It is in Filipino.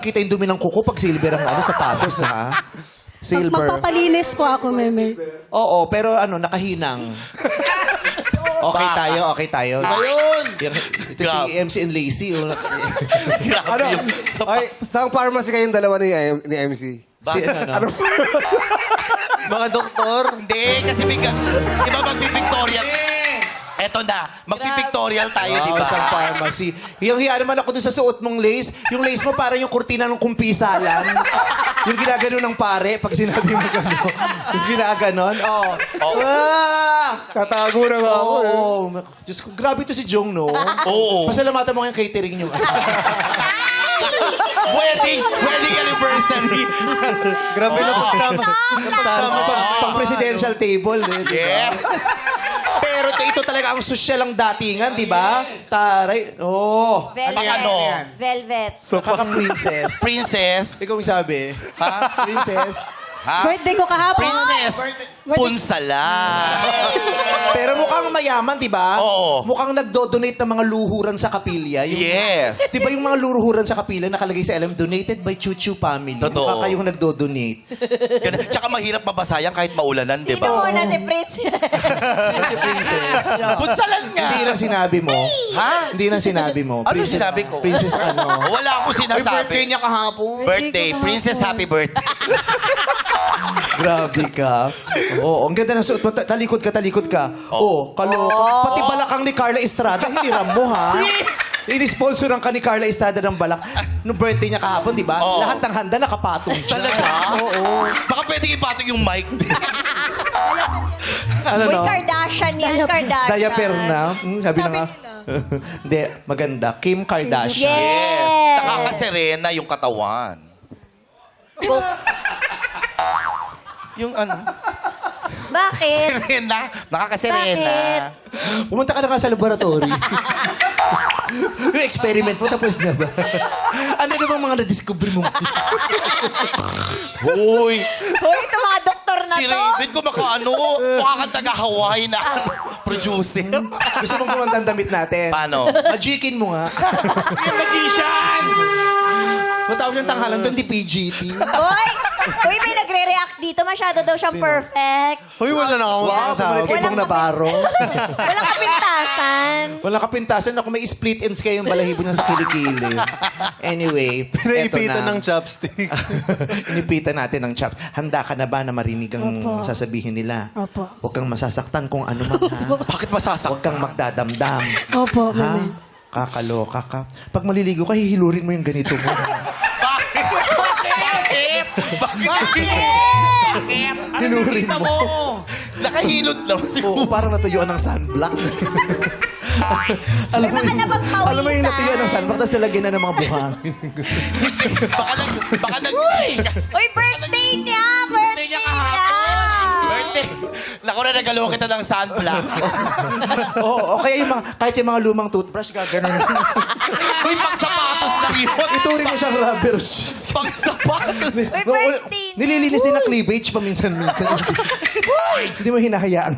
Kita yung dumi ng kuko pag silver ang ano, sapatos, ha? Silver. Magpapalinis po ako, meme. Oo, pero ano, nakahinang. Okay tayo. Ayun! Ito si MC and Lacey. Oh. Ano? Ay, saan pharmacy kayong dalawa ni MC? Si, ano? Mga doktor? Hindi, kasi di ba magpipictorial? Eto na, magpipictorial tayo, di ba? Sa pharmacy. Hiyang-hiya naman ako dun sa suot mong lace. Yung lace mo parang yung kurtina ng kumpisalan. Yung ginagano ng pare pag sinabi mo gano'n. Yung ginaganon. Oh. Ah! Tatago na nga ako. Oo. Diyos ko, grabe to si Jong, no? Oo. Pasalamatan mo yung catering niyo. Wedding anniversary. Grabe na pagsama. Pang presidential table. Eh, di ba? Yeah. Pero ito talaga ang sosyal ang datingan, di ba? Taray. Oh. Velvet. Ano? Velvet. So, kaka-princess. Princess. Ikaw yung sabi. Ha? Princess. Ha? Birthday ko kahapon. Princess. Punsala. Pero mukhang mayaman, di ba? Oo. Mukhang nagdo-donate ng mga luhuran sa kapilya. Yung, Yes. Di ba yung mga luhuran sa kapilya nakalagay sa alam, donated by Chuchu Family. Totoo. Mukha kayong nagdo-donate. Ganun. Tsaka mahirap mabasayan kahit maulanan, di Sino ba? muna si Princess? Si Princess. Punsalan nga. Hindi na sinabi mo. Ha? Hindi na sinabi mo. Ano sinabi ko? Princess ano? Wala akong sinasabi. niya kahapon. Birthday. Princess, happy birthday. Grabe ka. Oo, ang ganda ng suot mo. Talikod ka. Oo, kaloka. Pati balakang ni Carla Estrada, hiniram mo, ha? Ini-sponsoran ka ni Carla Estrada ng balak. Nung birthday niya kahapon, di ba? Oo. Lahat ng handa nakapatong siya. Talaga? Oo. Baka pwedeng ipatong yung mic. Ano Uy, no? Kardashian yan, Kardashian. Diaper na. Sabi na Sabi nga. nila. Hindi, maganda. Kim Kardashian. Yes. Nakakaserena yung katawan. Yung ano? Bakit? Serena. Nakakaserena. Bakit? Pumunta ka na nga sa laboratory. Yung experiment mo, tapos na ba? Ano na bang mga na-discover mo? Hoy! Uy, ito mga doktor na Si to. Raven ko makaano, mukha kang taga-Hawaii na producer. Gusto mong kumanta ang damit natin? Paano? Magikin mo nga. Magician! Matawag siyang tanghalan doon, di PGT. Uy, may nagre-react dito. Masyado daw siyang perfect. Hoy, wala na akong Wow, masasabi. kumalit kay Bong Navarro. Walang kapintasan. Walang kapintasan. Ako may split ends kayo yung balahibo niya sa kilikili. Anyway, Pinaipitan eto na. ng chopstick. Inipitan natin ng chop. Handa ka na ba na marinig ang Opo. sasabihin nila? Opo. Huwag kang masasaktan kung ano man, ha? Bakit masasak? Huwag kang magdadamdam. Opo, Ha? meme. Kakaloka ka. Pag maliligo ka, hihilurin mo yung ganito mo. Bakit? Bakit? Bakit? Ano Hinurin nakita mo? Nakahilot lang. Oo, parang natuyuan ng sunblock. alam mo, Baka napagpawisan. alam mo yung natuyuan ng sunblock, tapos nalagyan na ng mga buhangin. Baka nag... Uy, birthday niya! Birthday niya! Birthday. Naku na, nagalawa kita ng sunblock. Oo, o kaya yung mga, kahit yung mga lumang toothbrush, gaganon. Uy, pang sapatos lang yun. Ituring mo siyang rubber shoes. Pang sapatos. Uy, birthday niya! Nililinis din na cleavage paminsan-minsan. Hindi mo hinahayaan.